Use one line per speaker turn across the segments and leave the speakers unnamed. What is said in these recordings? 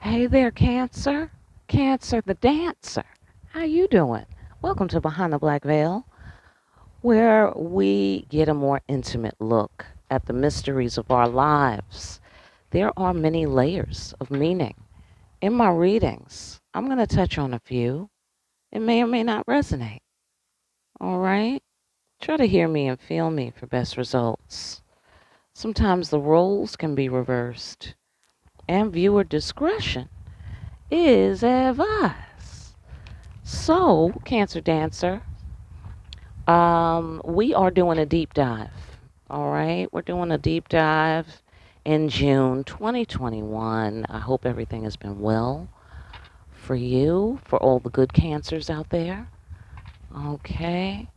Hey there, Cancer. Cancer the Dancer. How you doing? Welcome to Behind the Black Veil, where we get a more intimate look at the mysteries of our lives. There are many layers of meaning. In my readings, I'm going to touch on a few. It may or may not resonate. All right? Try to hear me and feel me for best results. Sometimes the roles can be reversed, and viewer discretion is advised. So, Cancer Dancer, we are doing a deep dive. All right, we're doing a deep dive in June 2021. I hope everything has been well for you, for all the good cancers out there. Okay,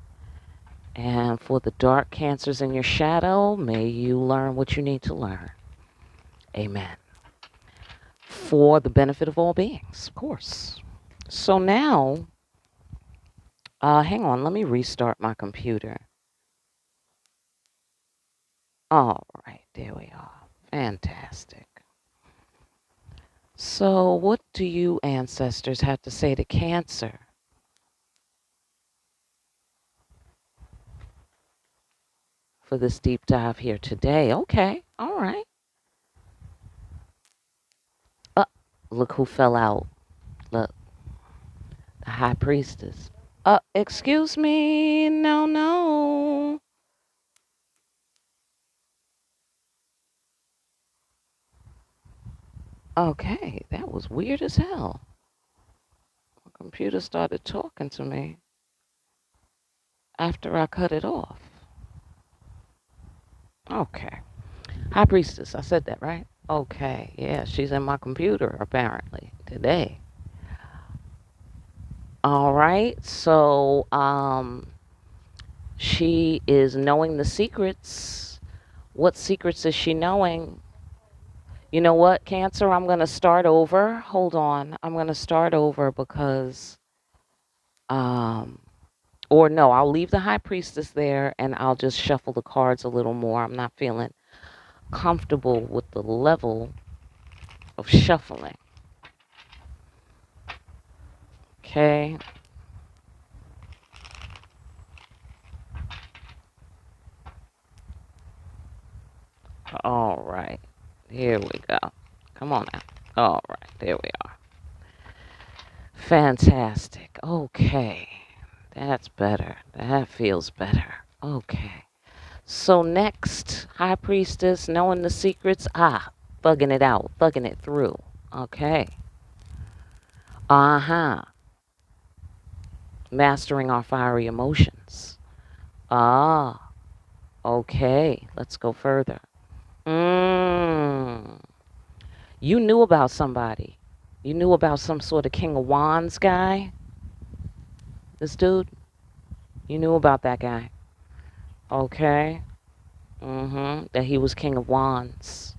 and for the dark cancers in your shadow, may you learn what you need to learn. Amen. For the benefit of all beings, of course. So now, hang on, let me restart my computer. All right, there we are. Fantastic. So, what do you ancestors have to say to Cancer? For this deep dive here today? Okay, all right. Uh, Look who fell out. Look, the High Priestess. Excuse me. No, no. Okay, that was weird as hell. My computer started talking to me after I cut it off. Okay. High Priestess, I said that, right? Okay, yeah, she's in my computer apparently today. All right, so she is knowing the secrets. What secrets is she knowing? You know what, Cancer? I'm gonna start over. Hold on, I'm gonna start over because um, or no, I'll leave the High Priestess there and I'll just shuffle the cards a little more. I'm not feeling comfortable with the level of shuffling. Okay. All right. Here we go. Come on now. All right. There we are. Fantastic. Okay. That's better. That feels better. Okay. So next, High Priestess, knowing the secrets. Thugging it out. Thugging it through. Okay. Uh-huh. Mastering our fiery emotions. Ah. Okay. Let's go further. Mmm. You knew about somebody. You knew about some sort of King of Wands guy. This dude. You knew about that guy. Okay. That he was King of Wands.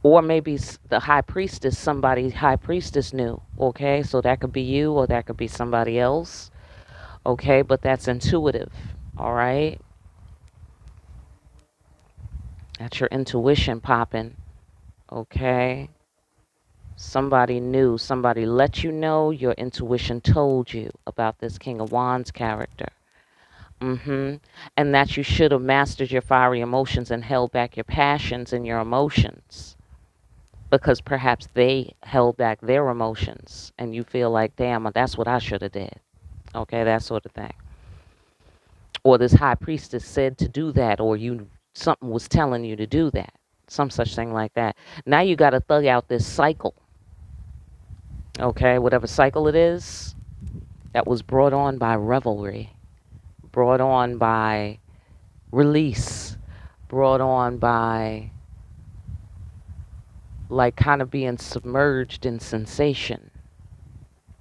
Or maybe the High Priestess, somebody High Priestess knew. Okay. So that could be you or that could be somebody else. Okay. But that's intuitive. All right. That's your intuition popping. Okay. Somebody knew, somebody let you know, your intuition told you about this King of Wands character. And that you should have mastered your fiery emotions and held back your passions and your emotions because perhaps they held back their emotions and you feel like, damn, that's what I should have did. Okay, that sort of thing. Or this High Priestess said to do that, or something was telling you to do that. Some such thing like that. Now you got to thug out this cycle. Okay, whatever cycle it is that was brought on by revelry, brought on by release, brought on by like kind of being submerged in sensation,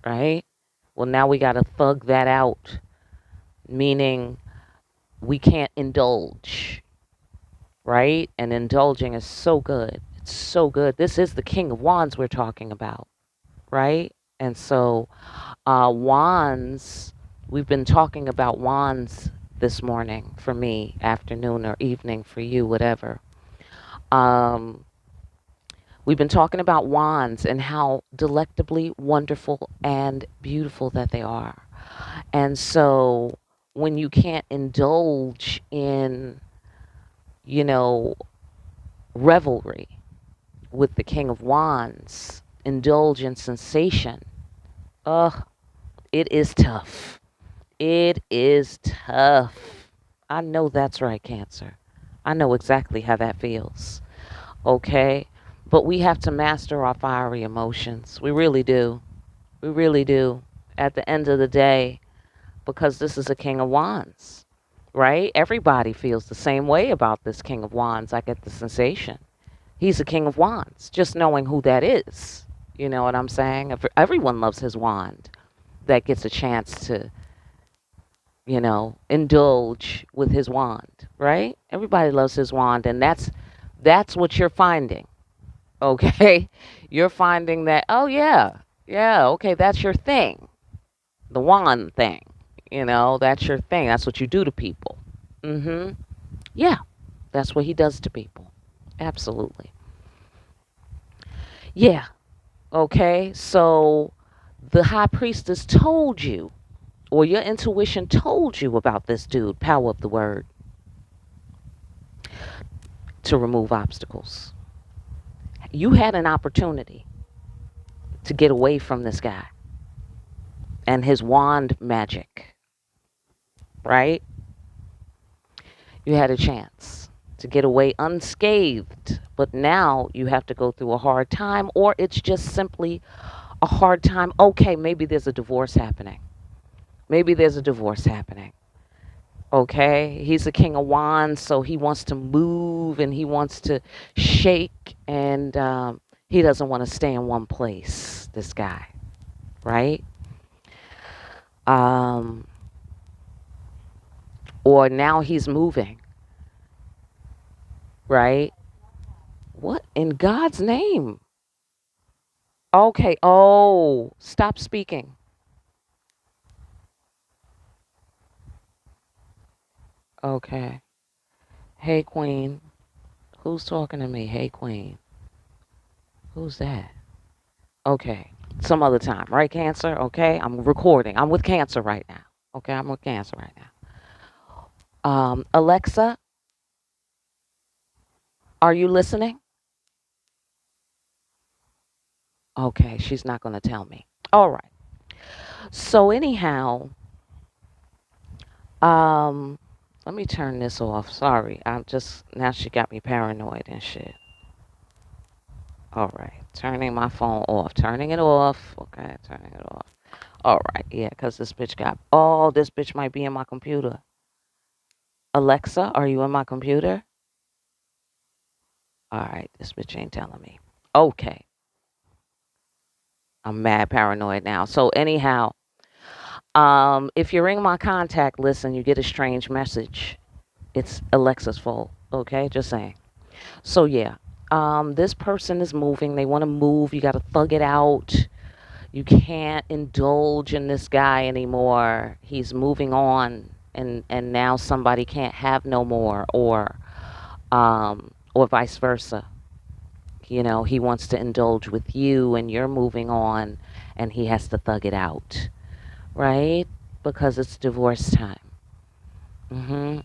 right? Well, now we got to thug that out, meaning we can't indulge, right? And indulging is so good. It's so good. This is the King of Wands we're talking about, right? And so, wands, we've been talking about wands this morning for me, afternoon or evening for you, whatever. We've been talking about wands and how delectably wonderful and beautiful that they are. And so when you can't indulge in, you know, revelry with the King of Wands, indulge in sensation, ugh, it is tough. It is tough. I know that's right, Cancer. I know exactly how that feels. Okay? But we have to master our fiery emotions. We really do. We really do. At the end of the day, because this is a King of Wands, right? Everybody feels the same way about this King of Wands. I get the sensation. He's a King of Wands, just knowing who that is. You know what I'm saying? Everyone loves his wand that gets a chance to, indulge with his wand, right? Everybody loves his wand, and that's what you're finding. Okay? You're finding that, oh yeah, yeah, okay, that's your thing. The wand thing. That's your thing. That's what you do to people. Mhm. Yeah, that's what he does to people. Absolutely. Yeah. Okay. So the high priestess told you, or your intuition told you about this dude, power of the word, to remove obstacles. You had an opportunity to get away from this guy and his wand magic, right? You had a chance to get away unscathed, but now you have to go through a hard time, or it's just simply a hard time. Okay, maybe there's a divorce happening. Maybe there's a divorce happening. Okay, he's a King of Wands, so he wants to move and he wants to shake, and he doesn't want to stay in one place, this guy, right? Um, or now he's moving, right? What in God's name? Okay, oh, stop speaking. Okay. Hey, Queen. Who's talking to me? Hey, Queen. Who's that? Okay. Some other time, right, Cancer? Okay. I'm recording. I'm with Cancer right now. Okay. I'm with Cancer right now. Alexa, are you listening? Okay. She's not going to tell me. All right. So, anyhow, um, let me turn this off. Sorry. Now she got me paranoid and shit. All right. Turning my phone off. Turning it off. Okay. Turning it off. All right. Yeah, because this bitch might be in my computer. Alexa, are you in my computer? All right. This bitch ain't telling me. Okay. I'm mad paranoid now. So anyhow, if you're in my contact list and you get a strange message, it's Alexa's fault. Okay. Just saying. So yeah. This person is moving. They want to move. You got to thug it out. You can't indulge in this guy anymore. He's moving on, and now somebody can't have no more, or vice versa. He wants to indulge with you, and you're moving on, and he has to thug it out, right? Because it's divorce time. hmm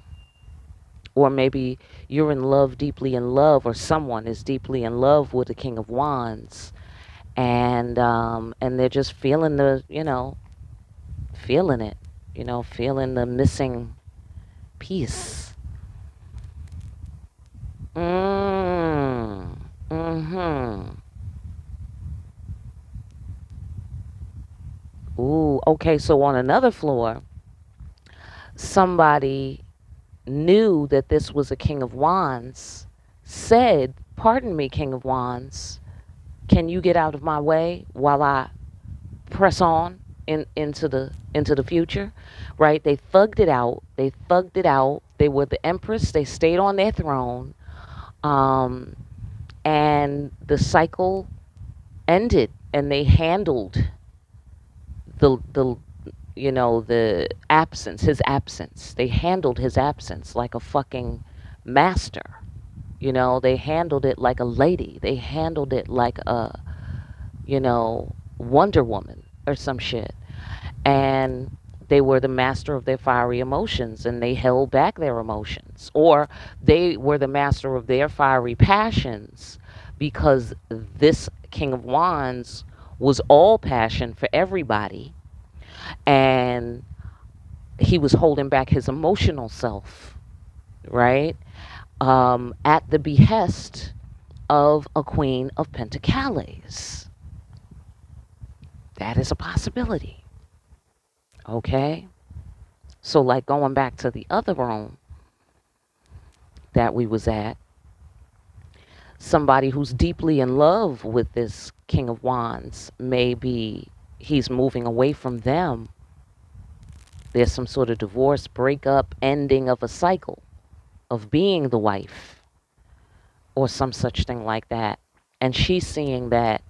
Or maybe you're in love, deeply in love, or someone is deeply in love with the King of Wands, and they're just feeling feeling it, feeling the missing piece. Mm-hmm. Ooh, okay, so on another floor, somebody knew that this was a King of Wands, said, "Pardon me, King of Wands, can you get out of my way while I press on into the future?" Right? They thugged it out. They thugged it out. They were the empress. They stayed on their throne. Um, and the cycle ended, and they handled the absence, his absence. They handled his absence like a fucking master. You know, they handled it like a lady. They handled it like a, Wonder Woman or some shit. And they were the master of their fiery emotions, and they held back their emotions. Or they were the master of their fiery passions, because this King of Wands was all passion for everybody. And he was holding back his emotional self, right? At the behest of a Queen of Pentacles. That is a possibility. Okay? So, like, going back to the other room that we was at, somebody who's deeply in love with this King of Wands, maybe he's moving away from them. There's some sort of divorce, breakup, ending of a cycle of being the wife or some such thing like that. And she's seeing that,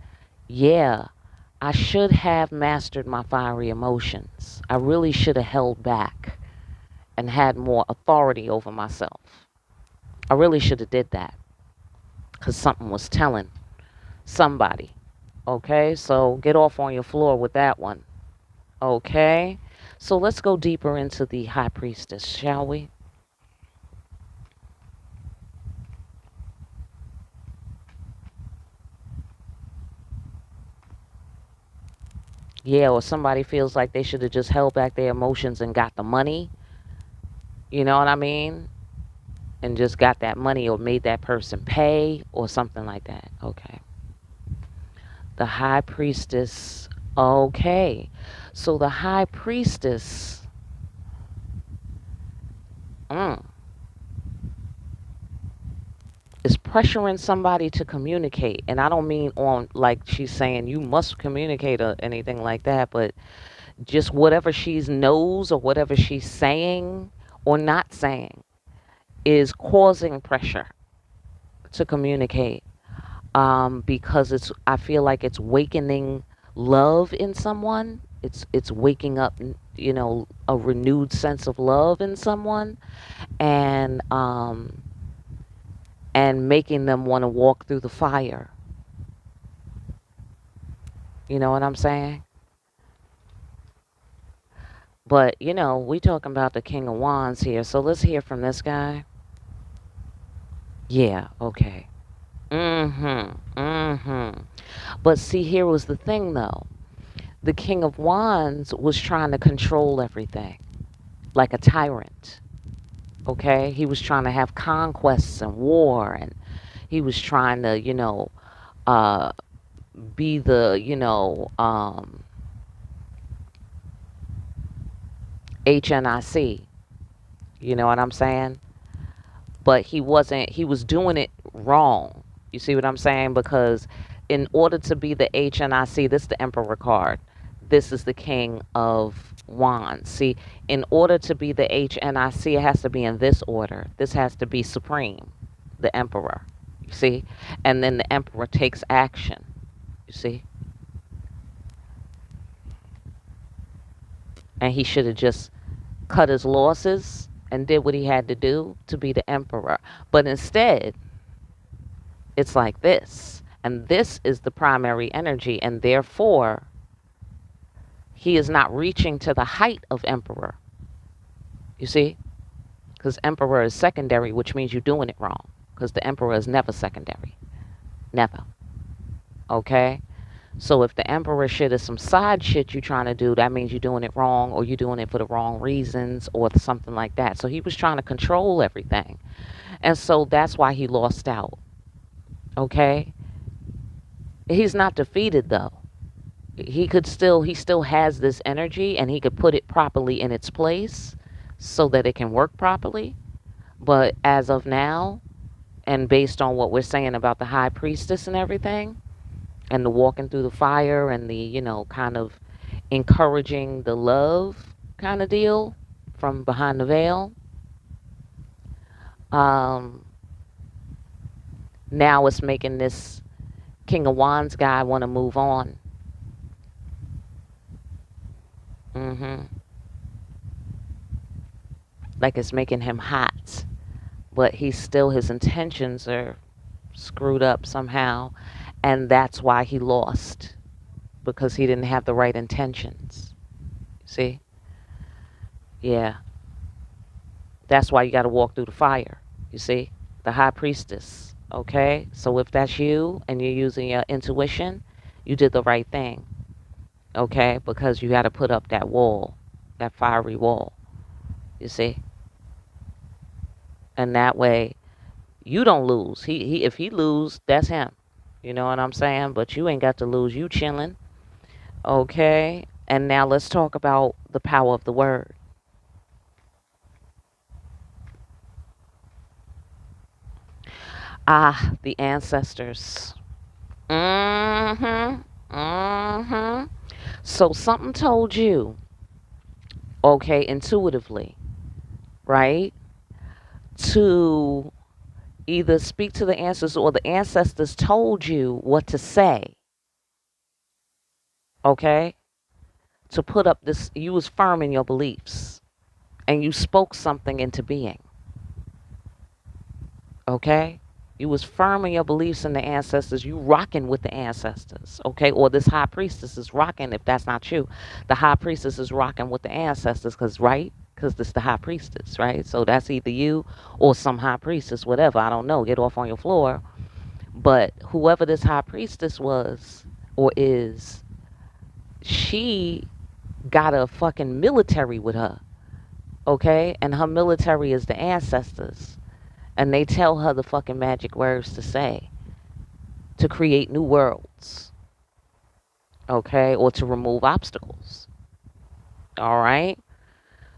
yeah, I should have mastered my fiery emotions. I really should have held back and had more authority over myself. I really should have did that, because something was telling somebody. Okay, so get off on your floor with that one. Okay, so let's go deeper into the High Priestess, shall we? Yeah, or somebody feels like they should have just held back their emotions and got the money. You know what I mean? And just got that money, or made that person pay, or something like that. Okay. The High Priestess. Okay. So the High Priestess is pressuring somebody to communicate. And I don't mean on, like, she's saying you must communicate or anything like that, but just whatever she knows or whatever she's saying or not saying is causing pressure to communicate. Because I feel like it's wakening love in someone. It's waking up, a renewed sense of love in someone, and making them want to walk through the fire. You know what I'm saying? But, we talking about the King of Wands here, so let's hear from this guy. Yeah, okay. But see, here was the thing, though. The King of Wands was trying to control everything like a tyrant. Okay? He was trying to have conquests and war, and he was trying to, uh, be the, HNIC. You know what I'm saying? But he wasn't, he was doing it wrong. You see what I'm saying? Because in order to be the HNIC, this is the Emperor card. This is the King of Wands. See, in order to be the HNIC, it has to be in this order. This has to be supreme, the Emperor. You see? And then the Emperor takes action. You see? And he should have just cut his losses and did what he had to do to be the Emperor. But instead, it's like this. And this is the primary energy. And therefore, he is not reaching to the height of Emperor. You see? Because Emperor is secondary, which means you're doing it wrong. Because the Emperor is never secondary. Never. Okay? So if the Emperor shit is some side shit you're trying to do, that means you're doing it wrong, or you're doing it for the wrong reasons, or something like that. So he was trying to control everything. And so that's why he lost out. Okay? He's not defeated, though. He still has this energy, and he could put it properly in its place so that it can work properly. But as of now, and based on what we're saying about the High Priestess and everything, and the walking through the fire, and the, kind of encouraging the love kind of deal from behind the veil, um, now it's making this King of Wands guy want to move on. Like it's making him hot. but his intentions are screwed up somehow, and that's why he lost, because he didn't have the right intentions. See? Yeah. That's why you got to walk through the fire. You see? The high priestess. Okay? So if that's you and you're using your intuition, you did the right thing. Okay? Because you got to put up that wall, that fiery wall. You see? And that way you don't lose. He if he lose, that's him. You know what I'm saying? But you ain't got to lose. You chilling. Okay? And now let's talk about the power of the word. Ah, the ancestors. Mm-hmm. Mm-hmm. So something told you, okay, intuitively, right? To either speak to the ancestors, or the ancestors told you what to say, okay? To put up this, you was firm in your beliefs and you spoke something into being, okay? You was firm in your beliefs in the ancestors. You rocking with the ancestors, okay? Or this high priestess is rocking, if that's not you. The high priestess is rocking with the ancestors, because, right? Because this the high priestess, right? So that's either you or some high priestess, whatever. I don't know. Get off on your floor. But whoever this high priestess was or is, she got a fucking military with her, okay? And her military is the ancestors. And they tell her the fucking magic words to say to create new worlds, okay? Or to remove obstacles, all right?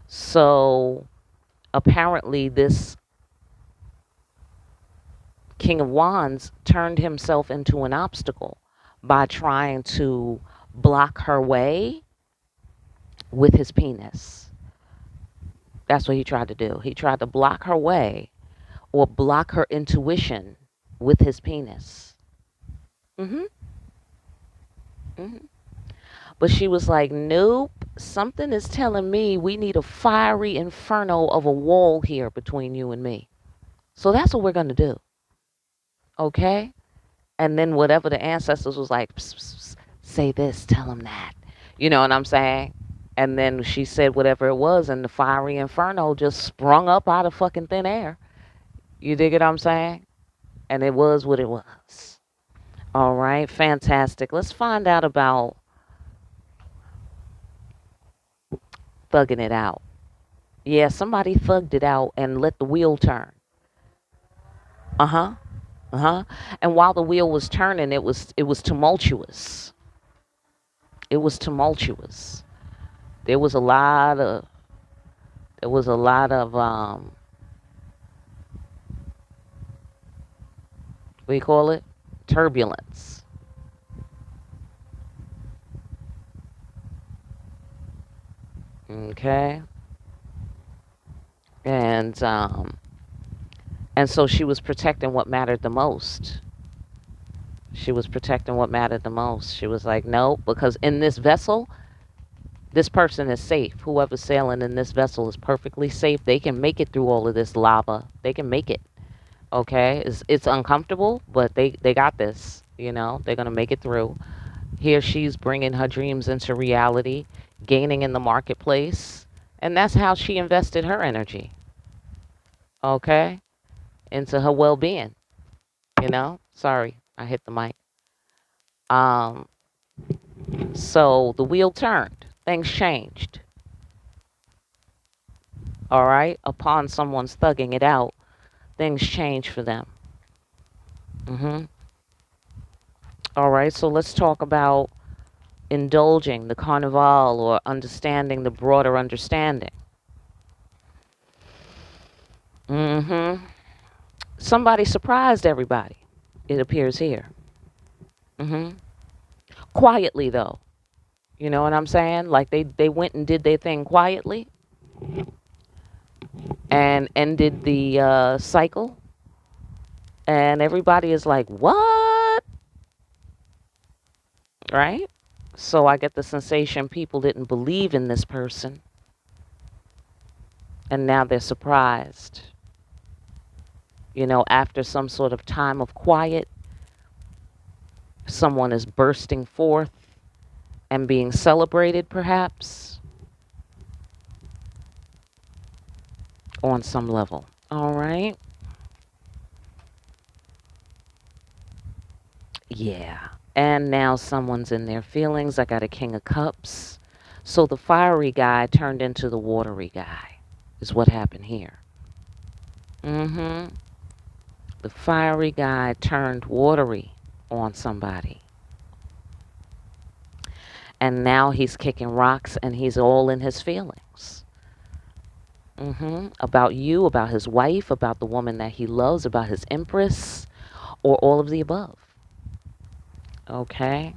So apparently this King of Wands turned himself into an obstacle by trying to block her way with his penis. That's what he tried to do. He tried to block her way or block her intuition with his penis. Mhm. Mhm. But she was like, "Nope. Something is telling me we need a fiery inferno of a wall here between you and me." So that's what we're going to do. Okay? And then whatever the ancestors was like, "Psst, psst, psst, say this, tell him that." You know what I'm saying? And then she said whatever it was, and the fiery inferno just sprung up out of fucking thin air. You dig it? I'm saying? And it was what it was. All right, fantastic. Let's find out about thugging it out. Yeah, somebody thugged it out and let the wheel turn. Uh-huh. Uh-huh. And while the wheel was turning, it was tumultuous. It was tumultuous. There was a lot of there was a lot of what do you call it? Turbulence. Okay. And and so she was protecting what mattered the most. She was protecting what mattered the most. She was like, "No, because in this vessel, this person is safe. Whoever's sailing in this vessel is perfectly safe. They can make it through all of this lava. They can make it. Okay? It's uncomfortable, but they got this. You know, they're going to make it through." Here she's bringing her dreams into reality, gaining in the marketplace. And that's how she invested her energy, okay, into her well-being, you know? Sorry, I hit the mic. Um, so the wheel turned. Things changed, all right? Upon someone's thugging it out, things change for them. Mm-hmm. All right, so let's talk about indulging the carnival or understanding the broader understanding. Mm-hmm. Somebody surprised everybody, it appears here. Mm-hmm. Quietly, though. You know what I'm saying? Like they went and did their thing quietly and ended the cycle. And everybody is like, what? Right? So I get the sensation people didn't believe in this person. And now they're surprised. You know, after some sort of time of quiet, someone is bursting forth and being celebrated, perhaps, on some level. All right. Yeah. And now someone's in their feelings. I got a King of Cups. So the fiery guy turned into the watery guy, is what happened here. Mm-hmm. The fiery guy turned watery on somebody. And now he's kicking rocks and he's all in his feelings. About you, about his wife, about the woman that he loves, about his empress, or all of the above. Okay?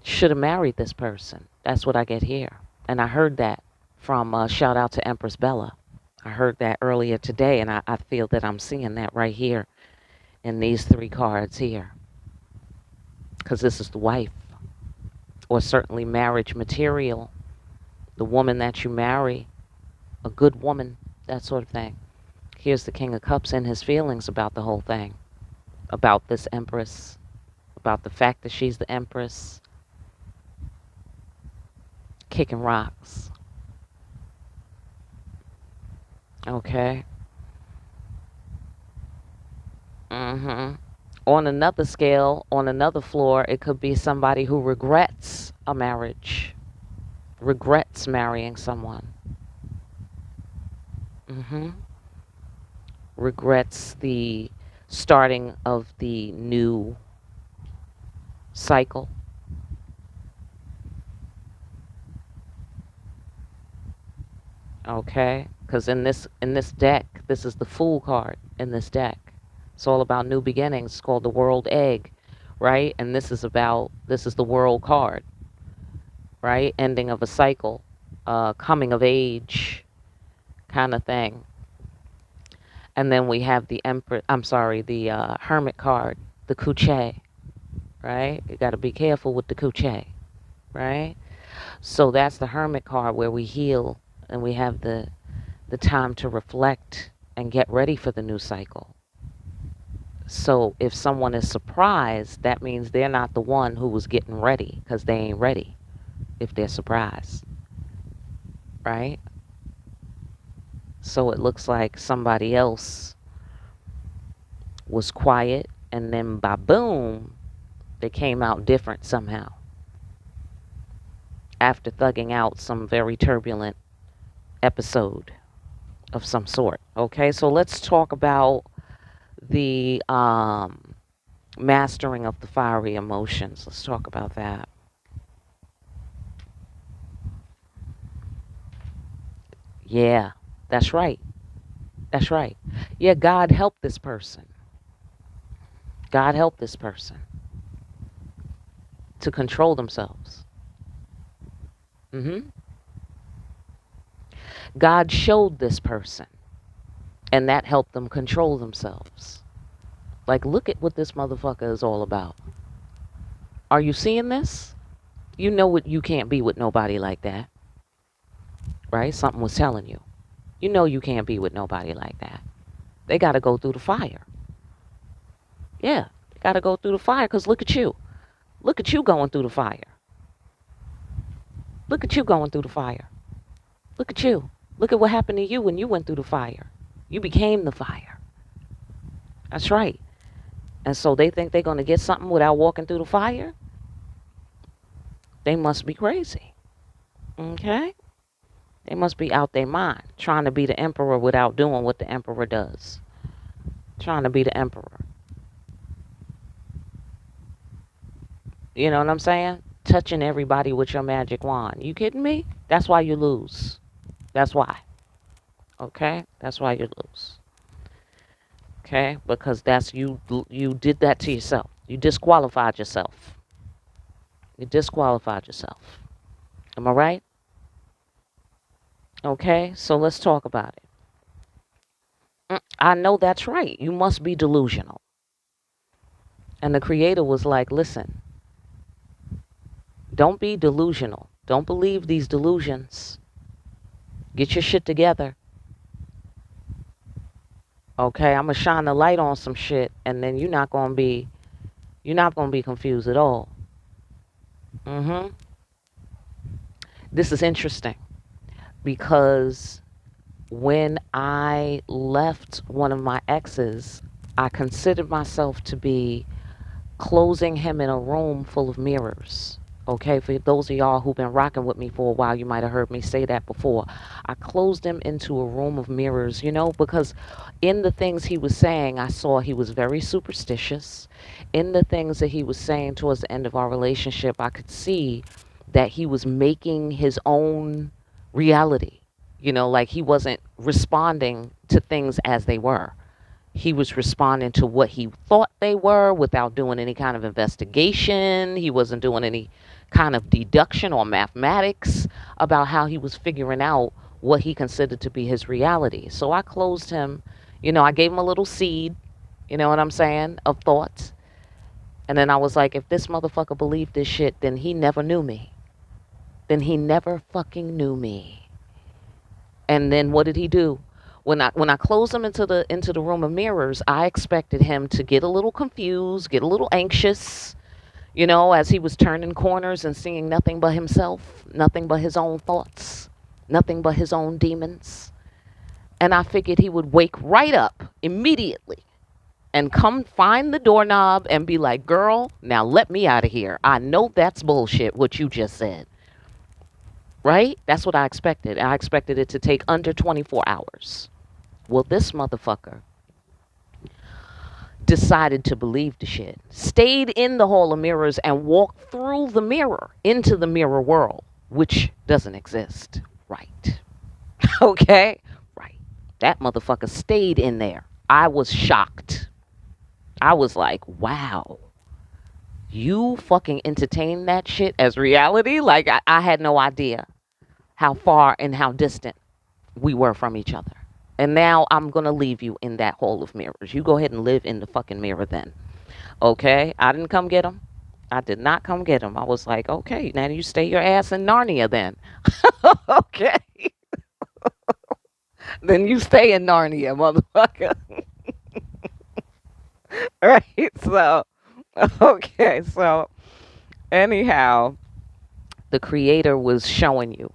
Should have married this person. That's what I get here. And I heard that from shout out to Empress Bella. I heard that earlier today, and I feel that I'm seeing that right here in these 3 cards here. Because this is the wife, or certainly marriage material, the woman that you marry, a good woman, that sort of thing. Here's the King of Cups in his feelings about the whole thing, about this empress, about the fact that she's the empress, kicking rocks. Okay. On another scale, on another floor, it could be somebody who regrets a marriage, regrets marrying someone. Regrets the starting of the new cycle. Okay, because in this deck, this is the Fool card in this deck. It's all about new beginnings. It's called the World Egg, right? And this is the World card, right? Ending of a cycle, coming of age, kind of thing. And then we have the the Hermit card, the Couche, right? You got to be careful with the Couche, right? So that's the Hermit card where we heal and we have the time to reflect and get ready for the new cycle. So if someone is surprised, that means they're not the one who was getting ready, because they ain't ready if they're surprised, right? So it looks like somebody else was quiet and then boom, they came out different somehow after thugging out some very turbulent episode of some sort. Okay, so let's talk about the mastering of the fiery emotions. Let's talk about that. Yeah, that's right. That's right. Yeah, God help this person. God help this person to control themselves. God showed this person, and that helped them control themselves. Like, look at what this motherfucker is all about. Are you seeing this? You know what? You can't be with nobody like that, right? Something was telling you. You know you can't be with nobody like that. They got to go through the fire. Yeah, they got to go through the fire, because look at you. Look at you going through the fire. Look at you going through the fire. Look at you. Look at what happened to you when you went through the fire. You became the fire. That's right. And so they think they're going to get something without walking through the fire? They must be crazy. Okay? They must be out their mind, trying to be the emperor without doing what the emperor does. Trying to be the emperor. You know what I'm saying? Touching everybody with your magic wand. You kidding me? That's why you lose. That's why. Okay? That's why you lose. Okay? Because that's you did that to yourself. You disqualified yourself. You disqualified yourself. Am I right? Okay? So let's talk about it. I know that's right. You must be delusional. And the creator was like, listen, don't be delusional. Don't believe these delusions. Get your shit together. Okay, I'm gonna shine the light on some shit, and then you're not gonna be confused at all. Hmm. This is interesting because when I left one of my exes, I considered myself to be closing him in a room full of mirrors. Okay, for those of y'all who've been rocking with me for a while, you might have heard me say that before. I closed him into a room of mirrors, because in the things he was saying, I saw he was very superstitious. In the things that he was saying towards the end of our relationship, I could see that he was making his own reality. Like he wasn't responding to things as they were. He was responding to what he thought they were without doing any kind of investigation. He wasn't doing any kind of deduction or mathematics about how he was figuring out what he considered to be his reality. So I closed him. I gave him a little seed, you know what I'm saying, of thoughts. And then I was like, if this motherfucker believed this shit, then he never knew me. Then he never fucking knew me. And then what did he do? When I closed him into the room of mirrors, I expected him to get a little confused, get a little anxious, as he was turning corners and seeing nothing but himself, nothing but his own thoughts, nothing but his own demons. And I figured he would wake right up immediately and come find the doorknob and be like, "Girl, now let me out of here. I know that's bullshit what you just said." Right? That's what I expected. I expected it to take under 24 hours. Well, this motherfucker decided to believe the shit. Stayed in the hall of mirrors and walked through the mirror into the mirror world, which doesn't exist. Right. Okay? Right. That motherfucker stayed in there. I was shocked. I was like, wow. You fucking entertain that shit as reality? Like, I had no idea how far and how distant we were from each other. And now I'm going to leave you in that hole of mirrors. You go ahead and live in the fucking mirror then. Okay? I didn't come get him. I did not come get him. I was like, okay, now you stay your ass in Narnia then. Okay. Then you stay in Narnia, motherfucker. Right? So, okay. So, anyhow, the creator was showing you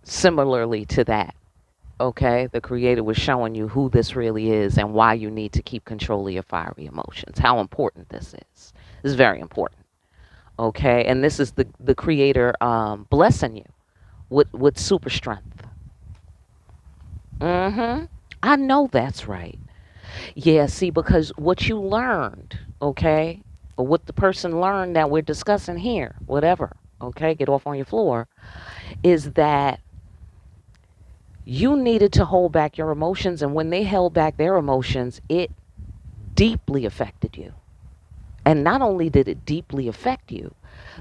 similarly to that. Okay, the creator was showing you who this really is and why you need to keep control of your fiery emotions, how important this is. It's very important. Okay, and this is the creator blessing you with super strength. I know that's right. Yeah, see, because what you learned, okay, or what the person learned that we're discussing here, whatever, okay, get off on your floor, is that you needed to hold back your emotions, and when they held back their emotions, it deeply affected you. And not only did it deeply affect you,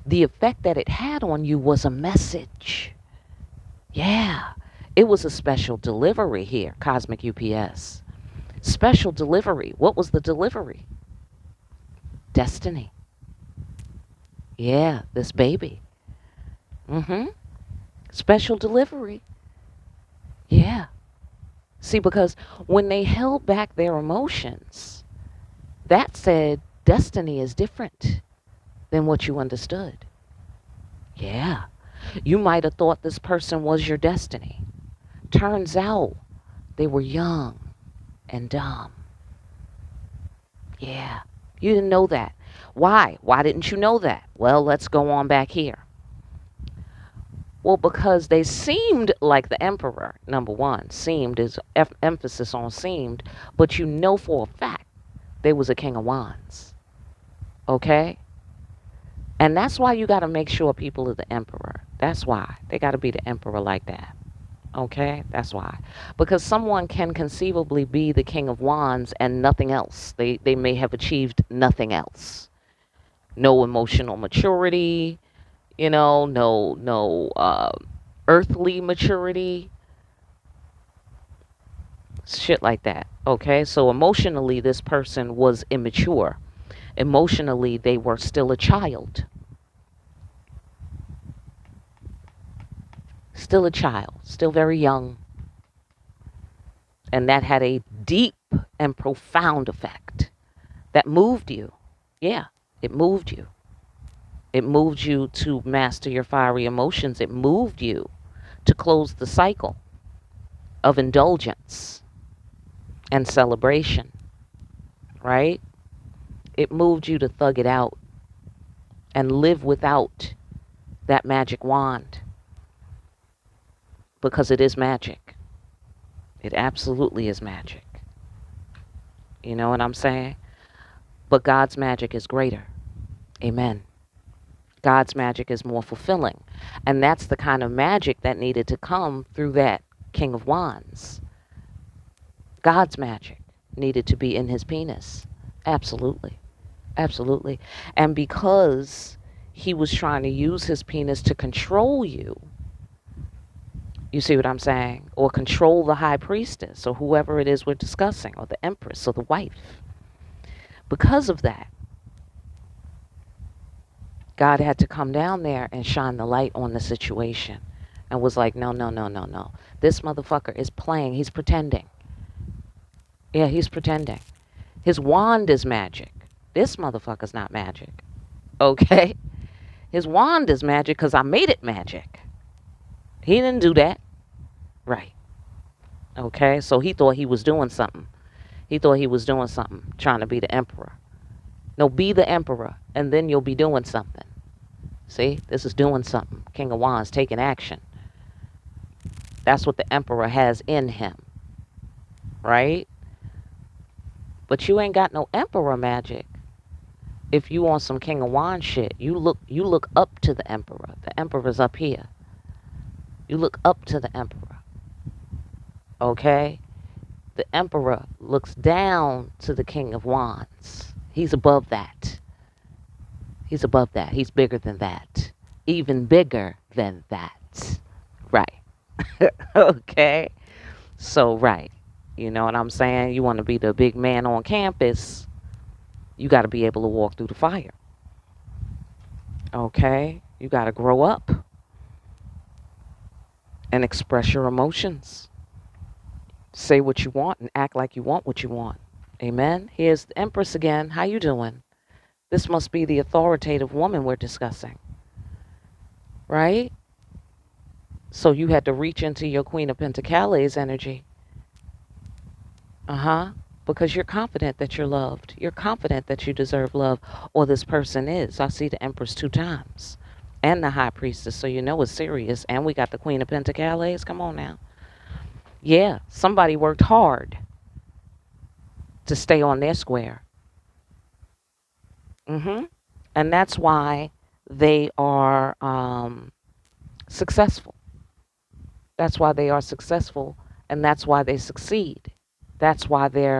the effect that it had on you was a message. Yeah, it was a special delivery here, Cosmic UPS. Special delivery. What was the delivery? Destiny. Yeah, this baby. Mm-hmm. Special delivery. Yeah. See, because when they held back their emotions, that said destiny is different than what you understood. Yeah. You might have thought this person was your destiny. Turns out they were young and dumb. Yeah. You didn't know that. Why? Why didn't you know that? Well, let's go on back here. Well, because they seemed like the emperor, number one. Seemed is emphasis on seemed, but you know for a fact they was a king of wands. Okay? And that's why you got to make sure people are the emperor. That's why. They got to be the emperor like that. Okay? That's why. Because someone can conceivably be the king of wands and nothing else. They may have achieved nothing else. No emotional maturity, no earthly maturity, shit like that. Okay? So emotionally, this person was immature. Emotionally, they were still a child. Still a child, still very young. And that had a deep and profound effect that moved you. Yeah, it moved you. It moved you to master your fiery emotions. It moved you to close the cycle of indulgence and celebration, right? It moved you to thug it out and live without that magic wand, because it is magic. It absolutely is magic. You know what I'm saying? But God's magic is greater. Amen. God's magic is more fulfilling. And that's the kind of magic that needed to come through that King of Wands. God's magic needed to be in his penis. Absolutely. Absolutely. And because he was trying to use his penis to control you, you see what I'm saying? Or control the high priestess or whoever it is we're discussing, or the empress or the wife. Because of that, God had to come down there and shine the light on the situation and was like, no, no, no, no, no. This motherfucker is playing. He's pretending. Yeah, he's pretending. His wand is magic. This motherfucker's not magic. Okay? His wand is magic because I made it magic. He didn't do that. Right. Okay? So he thought he was doing something. He thought he was doing something, trying to be the emperor. No, be the emperor, and then you'll be doing something. See? This is doing something. King of Wands, taking action. That's what the emperor has in him. Right? But you ain't got no emperor magic. If you want some King of Wands shit, you look up to the emperor. The emperor's up here. You look up to the emperor. Okay? The emperor looks down to the King of Wands. He's above that. He's above that. He's bigger than that. Even bigger than that. Right. Okay? So, right. You know what I'm saying? You want to be the big man on campus, you got to be able to walk through the fire. Okay? You got to grow up and express your emotions. Say what you want and act like you want what you want. Amen? Here's the Empress again. How you doing? This must be the authoritative woman we're discussing. Right? So you had to reach into your Queen of Pentacles energy. Because you're confident that you're loved. You're confident that you deserve love, or this person is. I see the Empress 2 times. And the High Priestess, so you know it's serious. And we got the Queen of Pentacles. Come on now. Yeah, somebody worked hard to stay on their square. And that's why they are successful. That's why they are successful, and that's why they succeed. That's why they're